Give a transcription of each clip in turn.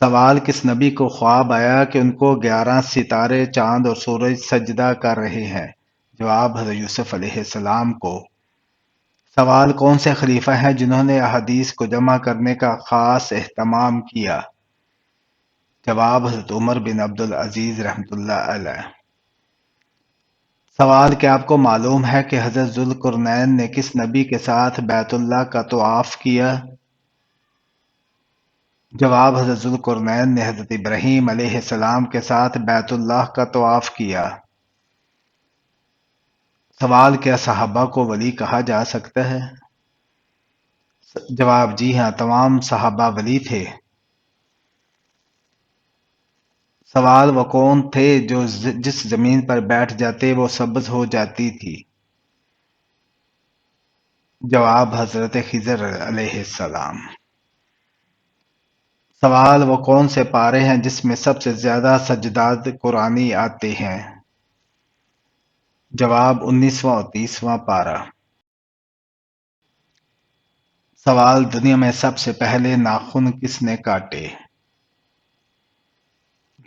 سوال: کس نبی کو خواب آیا کہ ان کو 11 ستارے، چاند اور سورج سجدہ کر رہے ہیں؟ جواب: حضرت یوسف علیہ السلام کو۔ سوال: کون سے خلیفہ ہیں جنہوں نے احادیث کو جمع کرنے کا خاص اہتمام کیا؟ جواب: حضرت عمر بن عبد العزیز رحمۃ اللہ علیہ۔ سوال: کیا آپ کو معلوم ہے کہ حضرت ذوالقرنین نے کس نبی کے ساتھ بیت اللہ کا طواف کیا؟ جواب: حضرت ذوالقرنین نے حضرت ابراہیم علیہ السلام کے ساتھ بیت اللہ کا طواف کیا۔ سوال: کیا صحابہ کو ولی کہا جا سکتا ہے؟ جواب: جی ہاں، تمام صحابہ ولی تھے۔ سوال: وہ کون تھے جو جس زمین پر بیٹھ جاتے وہ سبز ہو جاتی تھی؟ جواب: حضرت خضر علیہ السلام۔ سوال: وہ کون سے پارے ہیں جس میں سب سے زیادہ سجدات قرآنی آتے ہیں؟ جواب: 19واں اور 30واں پارہ۔ سوال: دنیا میں سب سے پہلے ناخن کس نے کاٹے؟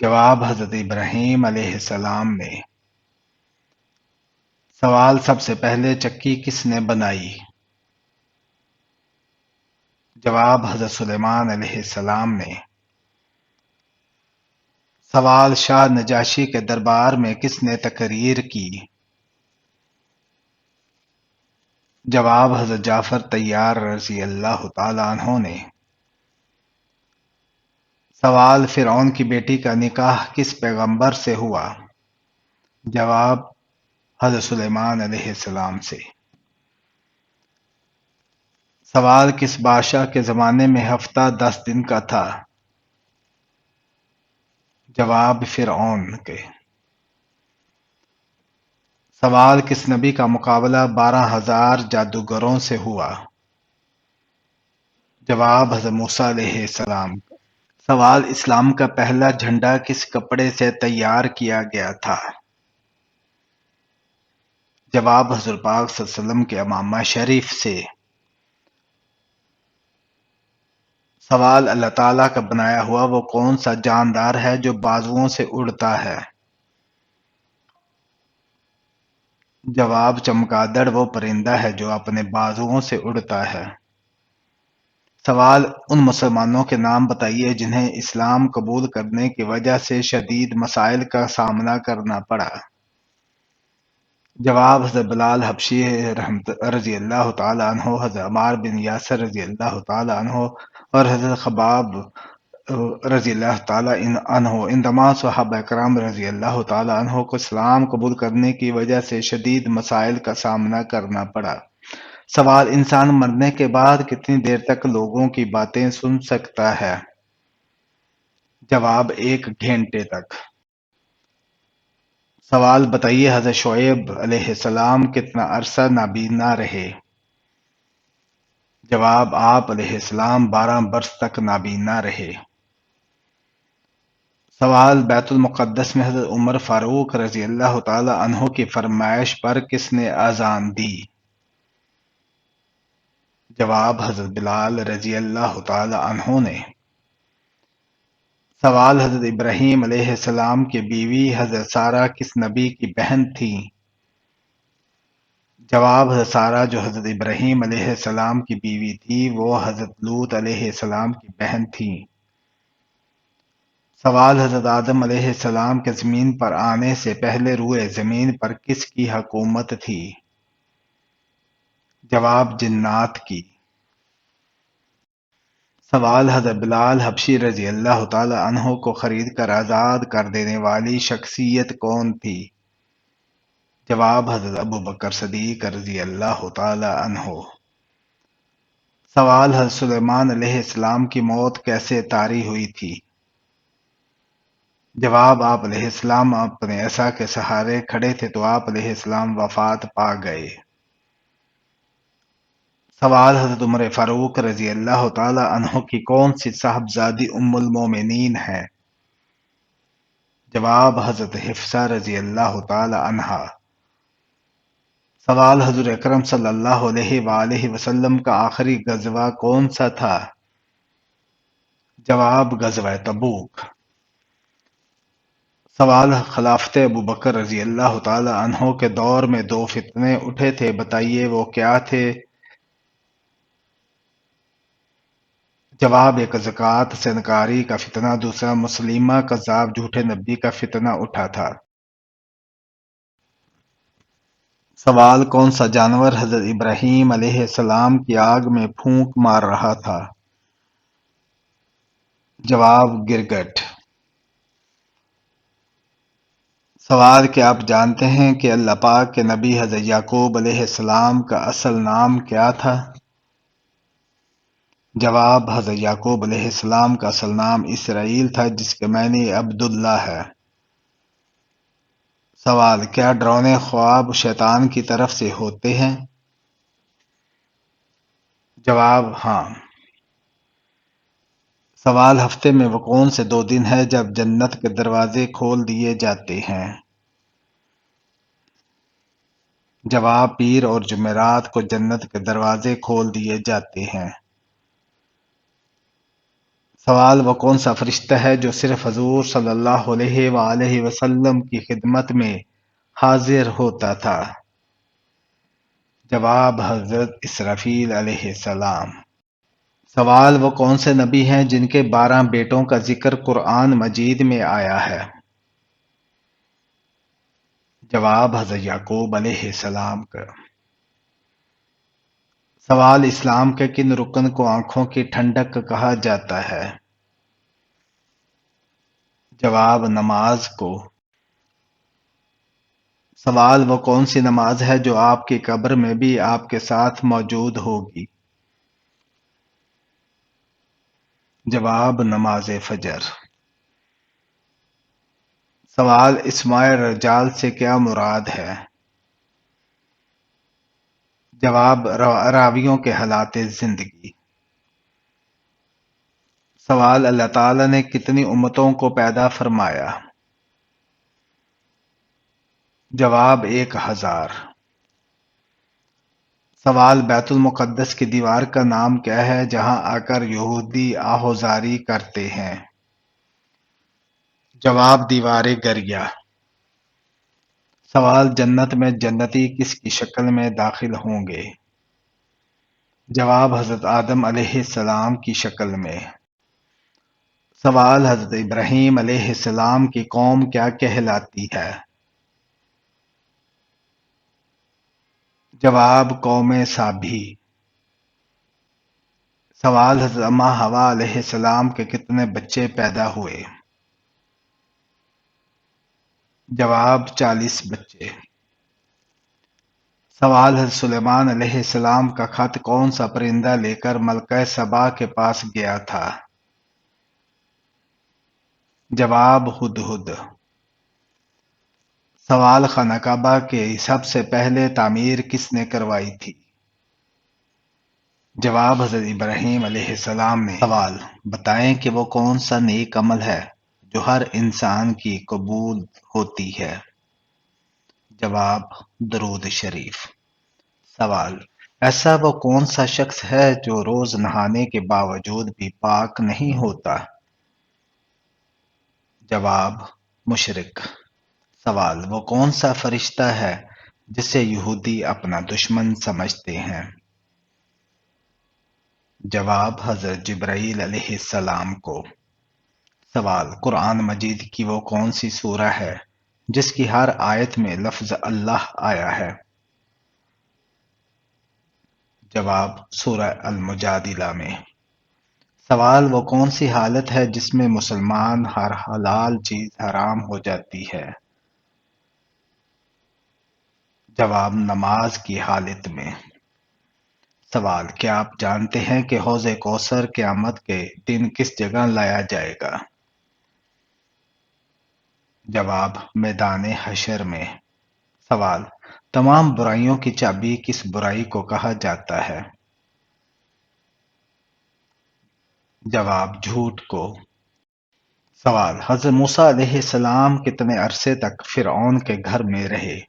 جواب: حضرت ابراہیم علیہ السلام نے۔ سوال: سب سے پہلے چکی کس نے بنائی؟ جواب: حضرت سلیمان علیہ السلام نے۔ سوال: شاہ نجاشی کے دربار میں کس نے تقریر کی؟ جواب: حضرت جعفر طیار رضی اللہ تعالی عنہ نے۔ سوال: فرعون کی بیٹی کا نکاح کس پیغمبر سے ہوا؟ جواب: حضرت سلیمان علیہ السلام سے۔ سوال: کس بادشاہ کے زمانے میں ہفتہ 10 دن کا تھا؟ جواب: فرعون کے۔ سوال: کس نبی کا مقابلہ 12,000 جادوگروں سے ہوا؟ جواب: حضرت موسیٰ علیہ السلام۔ سوال: اسلام کا پہلا جھنڈا کس کپڑے سے تیار کیا گیا تھا؟ جواب: حضور پاک صلی اللہ علیہ وسلم کے عمامہ شریف سے۔ سوال: اللہ تعالیٰ کا بنایا ہوا وہ کون سا جاندار ہے جو بازوؤں سے اڑتا ہے؟ جواب: چمگادڑ وہ پرندہ ہے جو اپنے بازوؤں سے اڑتا ہے۔ سوال: ان مسلمانوں کے نام بتائیے جنہیں اسلام قبول کرنے کی وجہ سے شدید مسائل کا سامنا کرنا پڑا۔ جواب: حضرت بلال حبشی رضی اللہ تعالی عنہ، حضرت عمار بن یاسر رضی اللہ تعالی عنہ اور حضرت خباب رضی اللہ تعالی عنہ، ان تمام صحابہ کرام رضی اللہ تعالی عنہ کو اسلام قبول کرنے کی وجہ سے شدید مسائل کا سامنا کرنا پڑا۔ سوال: انسان مرنے کے بعد کتنی دیر تک لوگوں کی باتیں سن سکتا ہے؟ جواب: 1 گھنٹے تک۔ سوال: بتائیے حضرت شعیب علیہ السلام کتنا عرصہ نابینا رہے؟ جواب: آپ علیہ السلام 12 برس تک نابینا رہے۔ سوال: بیت المقدس میں حضرت عمر فاروق رضی اللہ تعالی عنہ کی فرمائش پر کس نے اذان دی؟ جواب: حضرت بلال رضی اللہ تعالی عنہ نے۔ سوال: حضرت ابراہیم علیہ السلام کی بیوی حضرت سارہ کس نبی کی بہن تھی؟ جواب: حضرت سارہ جو حضرت ابراہیم علیہ السلام کی بیوی تھی وہ حضرت لوط علیہ السلام کی بہن تھی۔ سوال: حضرت آدم علیہ السلام کے زمین پر آنے سے پہلے روئے زمین پر کس کی حکومت تھی؟ جواب: جنات کی۔ سوال: حضرت بلال حبشی رضی اللہ تعالی عنہ کو خرید کر آزاد کر دینے والی شخصیت کون تھی؟ جواب: حضرت ابوبکر صدیق رضی اللہ تعالی عنہ۔ سوال: حضرت سلیمان علیہ السلام کی موت کیسے طاری ہوئی تھی؟ جواب: آپ علیہ السلام اپنے عصا کے سہارے کھڑے تھے تو آپ علیہ السلام وفات پا گئے۔ سوال: حضرت عمر فاروق رضی اللہ تعالی عنہ کی کون سی صاحبزادی ام المومنین ہے؟ جواب: حضرت حفصہ رضی اللہ تعالی عنہا۔ سوال: حضور اکرم صلی اللہ علیہ وآلہ وسلم کا آخری غزوہ کون سا تھا؟ جواب غزوہ تبوک۔ سوال خلافت ابوبکر رضی اللہ تعالی عنہ کے دور میں دو فتنے اٹھے تھے، بتائیے وہ کیا تھے؟ جواب ایک زکوٰۃ سے انکاری کا فتنہ، دوسرا مسلیمہ کذاب جھوٹے نبی کا فتنہ اٹھا تھا۔ سوال کون سا جانور حضرت ابراہیم علیہ السلام کی آگ میں پھونک مار رہا تھا؟ جواب گرگٹ۔ سوال کیا آپ جانتے ہیں کہ اللہ پاک کے نبی حضرت یعقوب علیہ السلام کا اصل نام کیا تھا؟ جواب حضرت یعقوب علیہ السلام کا اصل نام اسرائیل تھا، جس کے معنی عبداللہ ہے۔ سوال کیا ڈراؤنے خواب شیطان کی طرف سے ہوتے ہیں؟ جواب ہاں۔ سوال ہفتے میں وہ کون سے دو دن ہے جب جنت کے دروازے کھول دیے جاتے ہیں؟ جواب پیر اور جمعرات کو جنت کے دروازے کھول دیے جاتے ہیں۔ سوال وہ کون سا فرشتہ ہے جو صرف حضور صلی اللہ علیہ وآلہ وسلم کی خدمت میں حاضر ہوتا تھا؟ جواب حضرت اسرافیل علیہ السلام۔ سوال وہ کون سے نبی ہیں جن کے 12 بیٹوں کا ذکر قرآن مجید میں آیا ہے؟ جواب حضرت یعقوب علیہ السلام کا۔ سوال اسلام کے کن رکن کو آنکھوں کی ٹھنڈک کہا جاتا ہے؟ جواب نماز کو۔ سوال وہ کون سی نماز ہے جو آپ کی قبر میں بھی آپ کے ساتھ موجود ہوگی؟ جواب نماز فجر۔ سوال اسماء رجال سے کیا مراد ہے؟ جواب راویوں کے حالات زندگی۔ سوال اللہ تعالیٰ نے کتنی امتوں کو پیدا فرمایا؟ جواب 1000۔ سوال بیت المقدس کی دیوار کا نام کیا ہے جہاں آ کر یہودی آہوزاری کرتے ہیں؟ جواب دیوار گریا۔ سوال جنت میں جنتی کس کی شکل میں داخل ہوں گے؟ جواب حضرت آدم علیہ السلام کی شکل میں۔ سوال حضرت ابراہیم علیہ السلام کی قوم کیا کہلاتی ہے؟ جواب قوم سابھی۔ سوال حضرت اماں حوا علیہ السلام کے کتنے بچے پیدا ہوئے؟ جواب 40 بچے۔ سوال حضرت سلیمان علیہ السلام کا خط کون سا پرندہ لے کر ملکہ سبا کے پاس گیا تھا؟ جواب ہدہد۔ سوال خانہ کعبہ کی سب سے پہلے تعمیر کس نے کروائی تھی؟ جواب حضرت ابراہیم علیہ السلام نے۔ سوال بتائیں کہ وہ کون سا نیک عمل ہے جو ہر انسان کی قبول ہوتی ہے؟ جواب درود شریف۔ سوال ایسا وہ کون سا شخص ہے جو روز نہانے کے باوجود بھی پاک نہیں ہوتا؟ جواب مشرک۔ سوال وہ کون سا فرشتہ ہے جسے یہودی اپنا دشمن سمجھتے ہیں؟ جواب حضرت جبرائیل علیہ السلام کو۔ سوال قرآن مجید کی وہ کون سی سورہ ہے جس کی ہر آیت میں لفظ اللہ آیا ہے؟ جواب سورہ المجادلہ میں۔ سوال وہ کون سی حالت ہے جس میں مسلمان ہر حلال چیز حرام ہو جاتی ہے؟ جواب نماز کی حالت میں۔ سوال کیا آپ جانتے ہیں کہ حوض کوثر قیامت کے دن کس جگہ لایا جائے گا؟ جواب میدان حشر میں۔ سوال تمام برائیوں کی چابی کس برائی کو کہا جاتا ہے؟ جواب جھوٹ کو۔ سوال حضرت موسیٰ علیہ السلام کتنے عرصے تک فرعون کے گھر میں رہے؟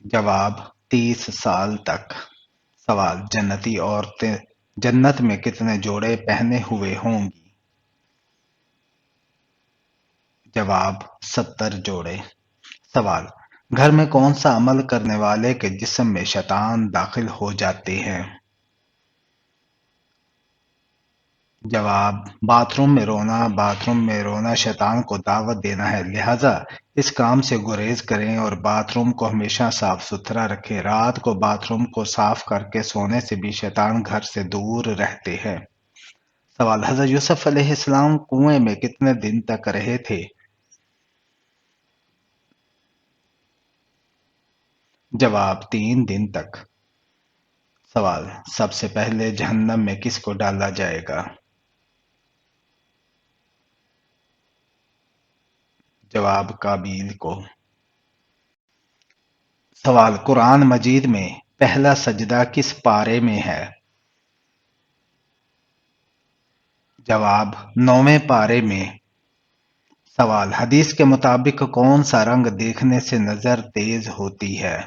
جواب 30 سال تک۔ سوال جنتی عورتیں جنت میں کتنے جوڑے پہنے ہوئے ہوں گی؟ جواب 70 جوڑے۔ سوال: گھر میں کون سا عمل کرنے والے کے جسم میں شیطان داخل ہو جاتے ہیں؟ جواب: باتھ روم میں رونا۔ باتھ روم میں رونا شیطان کو دعوت دینا ہے، لہذا اس کام سے گریز کریں اور باتھ روم کو ہمیشہ صاف ستھرا رکھیں۔ رات کو باتھ روم کو صاف کر کے سونے سے بھی شیطان گھر سے دور رہتے ہیں۔ سوال: حضرت یوسف علیہ السلام کنویں میں کتنے دن تک رہے تھے؟ جواب: 3 دن تک۔ سوال: سب سے پہلے جہنم میں کس کو ڈالا جائے گا؟ جواب: قابیل کو۔ سوال: قرآن مجید میں پہلا سجدہ کس پارے میں ہے؟ جواب: 9ویں پارے میں۔ سوال: حدیث کے مطابق کون سا رنگ دیکھنے سے نظر تیز ہوتی ہے؟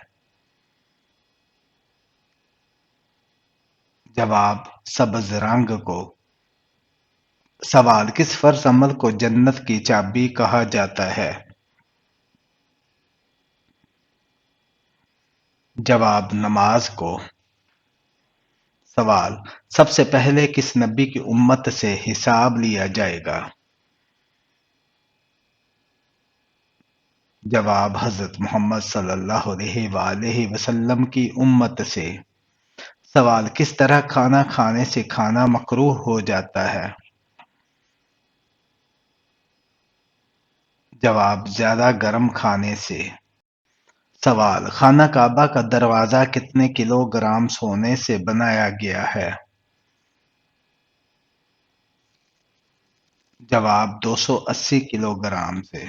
جواب: سبز رنگ کو۔ سوال: کس فرض عمل کو جنت کی چابی کہا جاتا ہے؟ جواب: نماز کو۔ سوال: سب سے پہلے کس نبی کی امت سے حساب لیا جائے گا؟ جواب: حضرت محمد صلی اللہ علیہ وآلہ وسلم کی امت سے۔ سوال: کس طرح کھانا کھانے سے کھانا مکروہ ہو جاتا ہے؟ جواب: زیادہ گرم کھانے سے۔ سوال: خانہ کعبہ کا دروازہ کتنے کلو گرام سونے سے بنایا گیا ہے؟ جواب: 280 کلو گرام سے۔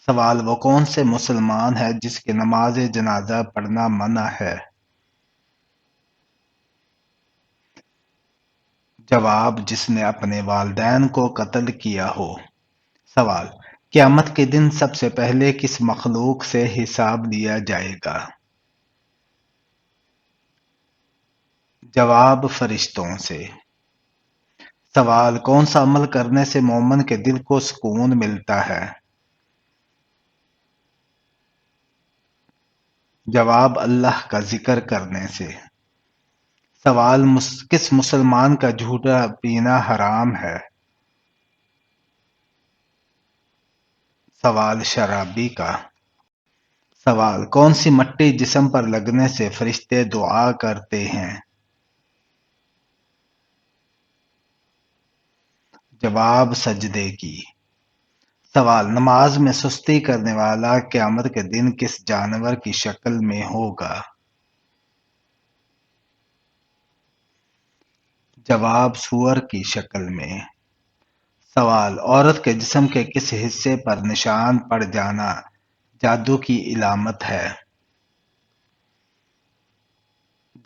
سوال: وہ کون سے مسلمان ہے جس کی نماز جنازہ پڑھنا منع ہے؟ جواب: جس نے اپنے والدین کو قتل کیا ہو۔ سوال: قیامت کے دن سب سے پہلے کس مخلوق سے حساب لیا جائے گا؟ جواب: فرشتوں سے۔ سوال: کون سا عمل کرنے سے مومن کے دل کو سکون ملتا ہے؟ جواب: اللہ کا ذکر کرنے سے۔ سوال: کس مسلمان کا جھوٹا پینا حرام ہے؟ سوال: شرابی کا۔ سوال: کون سی مٹی جسم پر لگنے سے فرشتے دعا کرتے ہیں؟ جواب: سجدے کی۔ سوال: نماز میں سستی کرنے والا قیامت کے دن کس جانور کی شکل میں ہوگا؟ جواب: سور کی شکل میں۔ سوال: عورت کے جسم کے کس حصے پر نشان پڑ جانا جادو کی علامت ہے؟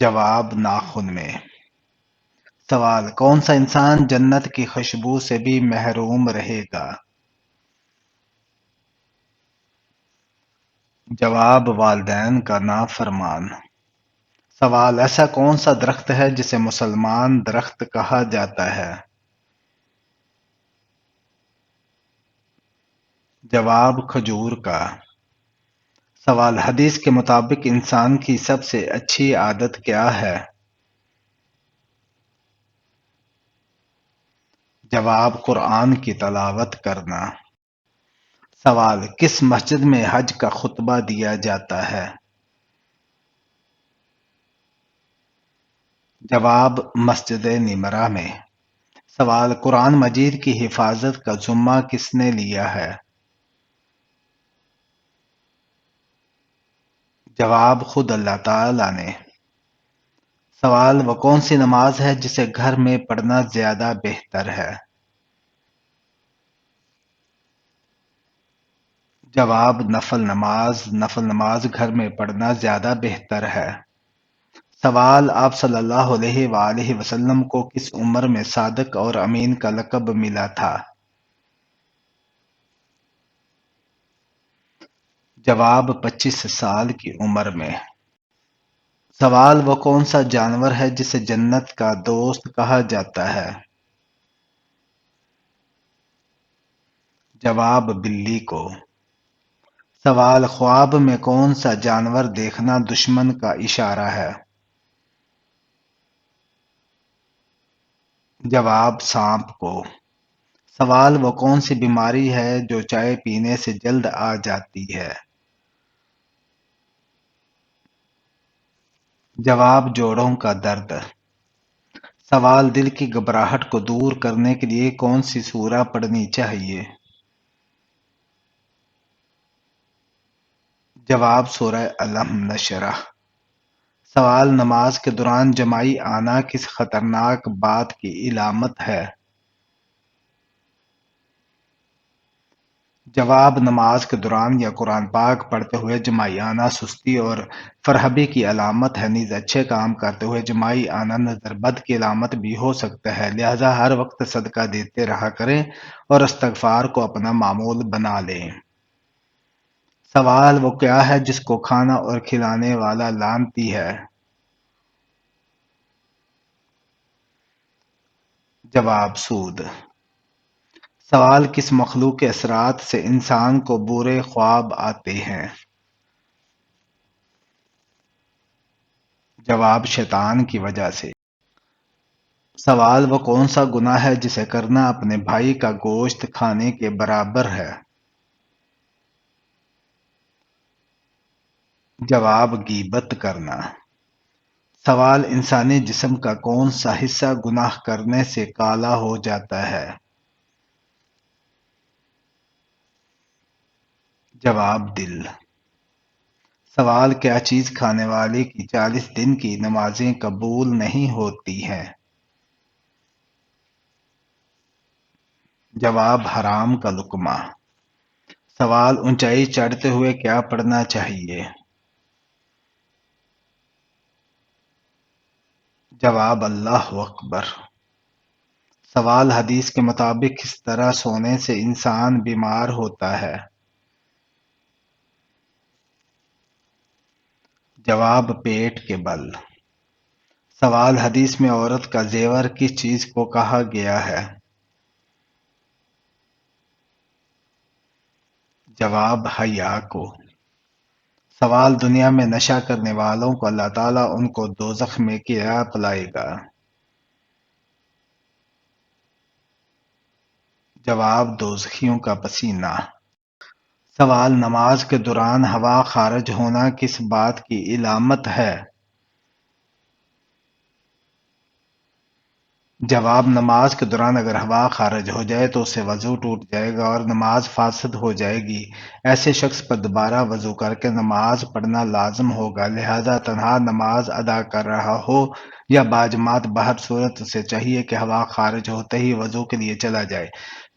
جواب: ناخن میں۔ سوال: کون سا انسان جنت کی خوشبو سے بھی محروم رہے گا؟ جواب: والدین کا نافرمان۔ سوال: ایسا کون سا درخت ہے جسے مسلمان درخت کہا جاتا ہے؟ جواب: کھجور کا۔ سوال: حدیث کے مطابق انسان کی سب سے اچھی عادت کیا ہے؟ جواب: قرآن کی تلاوت کرنا۔ سوال: کس مسجد میں حج کا خطبہ دیا جاتا ہے؟ جواب: مسجد نمرہ میں۔ سوال: قرآن مجید کی حفاظت کا ذمہ کس نے لیا ہے؟ جواب: خود اللہ تعالی نے۔ سوال: وہ کون سی نماز ہے جسے گھر میں پڑھنا زیادہ بہتر ہے؟ جواب: نفل نماز۔ نفل نماز گھر میں پڑھنا زیادہ بہتر ہے۔ سوال: آپ صلی اللہ علیہ وآلہ وسلم کو کس عمر میں صادق اور امین کا لقب ملا تھا؟ جواب: 25 سال کی عمر میں۔ سوال: وہ کون سا جانور ہے جسے جنت کا دوست کہا جاتا ہے؟ جواب: بلی کو۔ سوال: خواب میں کون سا جانور دیکھنا دشمن کا اشارہ ہے؟ جواب: سانپ کو۔ سوال: وہ کون سی بیماری ہے جو چائے پینے سے جلد آ جاتی ہے؟ جواب: جوڑوں کا درد۔ سوال: دل کی گھبراہٹ کو دور کرنے کے لیے کون سی سورہ پڑھنی چاہیے؟ جواب: سورہ الم نشرح۔ سوال: نماز کے دوران جماعی آنا کس خطرناک بات کی علامت ہے؟ جواب: نماز کے دوران یا قرآن پاک پڑھتے ہوئے جماعی آنا سستی اور فرحبی کی علامت ہے، نیز اچھے کام کرتے ہوئے جماعی آنا نظر بد کی علامت بھی ہو سکتا ہے، لہذا ہر وقت صدقہ دیتے رہا کریں اور استغفار کو اپنا معمول بنا لیں۔ سوال: وہ کیا ہے جس کو کھانا اور کھلانے والا لعنتی ہے؟ جواب: سود۔ سوال: کس مخلوق کے اثرات سے انسان کو برے خواب آتے ہیں؟ جواب: شیطان کی وجہ سے۔ سوال: وہ کون سا گناہ ہے جسے کرنا اپنے بھائی کا گوشت کھانے کے برابر ہے؟ جواب: غیبت کرنا۔ سوال: انسانی جسم کا کون سا حصہ گناہ کرنے سے کالا ہو جاتا ہے؟ جواب: دل۔ سوال: کیا چیز کھانے والے کی 40 دن کی نمازیں قبول نہیں ہوتی ہیں؟ جواب: حرام کا لقمہ۔ سوال: اونچائی چڑھتے ہوئے کیا پڑھنا چاہیے؟ جواب: اللہ اکبر۔ سوال: حدیث کے مطابق کس طرح سونے سے انسان بیمار ہوتا ہے؟ جواب: پیٹ کے بل۔ سوال: حدیث میں عورت کا زیور کس چیز کو کہا گیا ہے؟ جواب: حیا کو۔ سوال: دنیا میں نشہ کرنے والوں کو اللہ تعالیٰ ان کو دوزخ میں کیا پلائے گا؟ جواب: دوزخیوں کا پسینہ۔ سوال: نماز کے دوران ہوا خارج ہونا کس بات کی علامت ہے؟ جواب: نماز کے دوران اگر ہوا خارج ہو جائے تو اس سے وضو ٹوٹ جائے گا اور نماز فاسد ہو جائے گی۔ ایسے شخص پر دوبارہ وضو کر کے نماز پڑھنا لازم ہوگا، لہذا تنہا نماز ادا کر رہا ہو یا باجماعت بہر صورت اسے چاہیے کہ ہوا خارج ہوتے ہی وضو کے لیے چلا جائے۔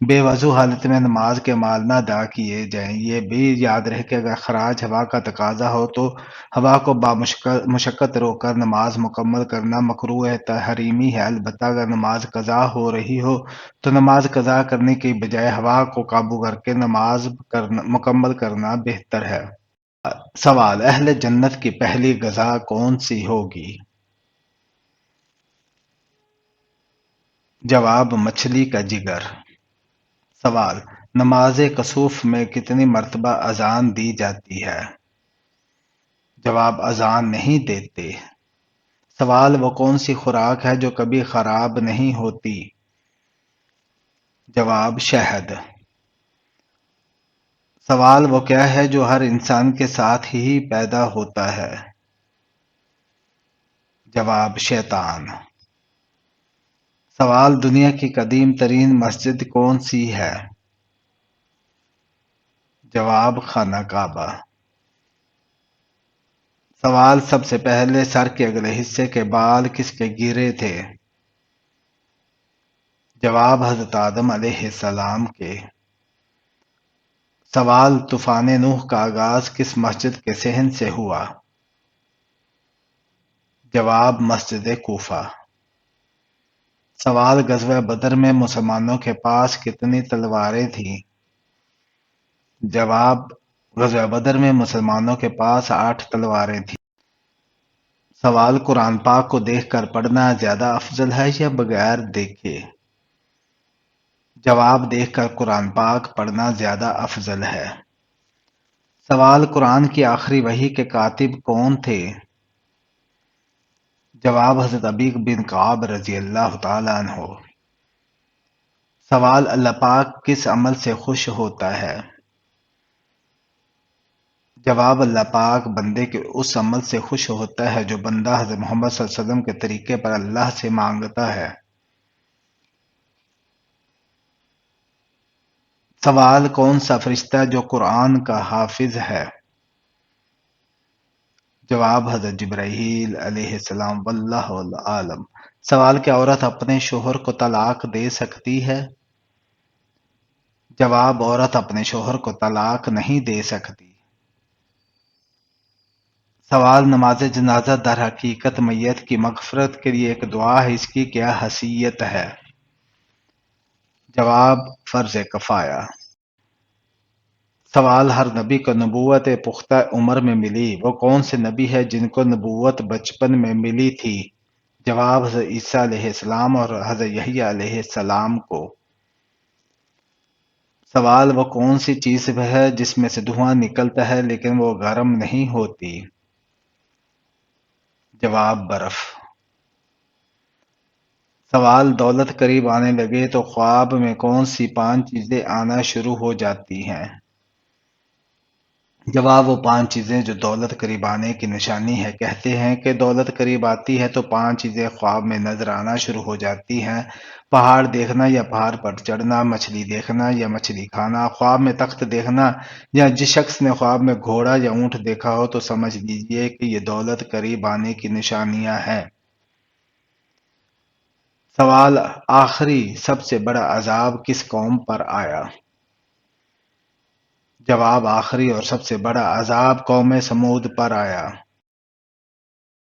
بے وضو حالت میں نماز کے اعمال نہ ادا کیے جائیں۔ یہ بھی یاد رہے کہ اگر خراج ہوا کا تقاضا ہو تو ہوا کو مشقت روک کر نماز مکمل کرنا مکروہ تحریمی ہے، البتہ اگر نماز قضا ہو رہی ہو تو نماز قضا کرنے کی بجائے ہوا کو قابو کر کے نماز مکمل کرنا بہتر ہے۔ سوال: اہل جنت کی پہلی غذا کون سی ہوگی؟ جواب: مچھلی کا جگر۔ سوال: نماز کسوف میں کتنی مرتبہ اذان دی جاتی ہے؟ جواب: اذان نہیں دیتے۔ سوال: وہ کون سی خوراک ہے جو کبھی خراب نہیں ہوتی؟ جواب: شہد۔ سوال: وہ کیا ہے جو ہر انسان کے ساتھ ہی پیدا ہوتا ہے؟ جواب: شیطان۔ سوال: دنیا کی قدیم ترین مسجد کون سی ہے؟ جواب: خانہ کعبہ۔ سوال: سب سے پہلے سر کے اگلے حصے کے بال کس کے گرے تھے؟ جواب: حضرت آدم علیہ السلام کے۔ سوال: طوفان نوح کا آغاز کس مسجد کے صحن سے ہوا؟ جواب: مسجد کوفہ۔ سوال: غزوہ بدر میں مسلمانوں کے پاس کتنی تلواریں تھیں؟ جواب: غزوہ بدر میں مسلمانوں کے پاس 8 تلواریں تھیں۔ سوال: قرآن پاک کو دیکھ کر پڑھنا زیادہ افضل ہے یا بغیر دیکھے؟ جواب: دیکھ کر قرآن پاک پڑھنا زیادہ افضل ہے۔ سوال: قرآن کی آخری وحی کے کاتب کون تھے؟ جواب: حضرت ابی بن کعب رضی اللہ تعالی عنہ۔ سوال: اللہ پاک کس عمل سے خوش ہوتا ہے؟ جواب: اللہ پاک بندے کے اس عمل سے خوش ہوتا ہے جو بندہ حضرت محمد صلی اللہ علیہ وسلم کے طریقے پر اللہ سے مانگتا ہے۔ سوال: کون سا فرشتہ جو قرآن کا حافظ ہے؟ جواب: حضرت جبرائیل علیہ السلام، واللہ عالم۔ سوال: کیا عورت اپنے شوہر کو طلاق دے سکتی ہے؟ جواب: عورت اپنے شوہر کو طلاق نہیں دے سکتی۔ سوال: نماز جنازہ در حقیقت میت کی مغفرت کے لیے ایک دعا ہے، اس کی کیا حیثیت ہے؟ جواب: فرض کفایہ۔ سوال: ہر نبی کو نبوت پختہ عمر میں ملی، وہ کون سے نبی ہے جن کو نبوت بچپن میں ملی تھی؟ جواب: حضرت عیسیٰ علیہ السلام اور حضرت یحییٰ علیہ السلام کو۔ سوال: وہ کون سی چیز ہے جس میں سے دھواں نکلتا ہے لیکن وہ گرم نہیں ہوتی؟ جواب: برف۔ سوال: دولت قریب آنے لگے تو خواب میں کون سی 5 چیزیں آنا شروع ہو جاتی ہیں؟ جواب: وہ 5 چیزیں جو دولت قریب آنے کی نشانی ہے۔ کہتے ہیں کہ دولت قریب آتی ہے تو 5 چیزیں خواب میں نظر آنا شروع ہو جاتی ہیں: پہاڑ دیکھنا یا پہاڑ پر چڑھنا، مچھلی دیکھنا یا مچھلی کھانا، خواب میں تخت دیکھنا، یا جس شخص نے خواب میں گھوڑا یا اونٹ دیکھا ہو تو سمجھ لیجئے کہ یہ دولت قریب آنے کی نشانیاں ہیں۔ سوال: آخری سب سے بڑا عذاب کس قوم پر آیا؟ جواب: آخری اور سب سے بڑا عذاب قوم سمود پر آیا۔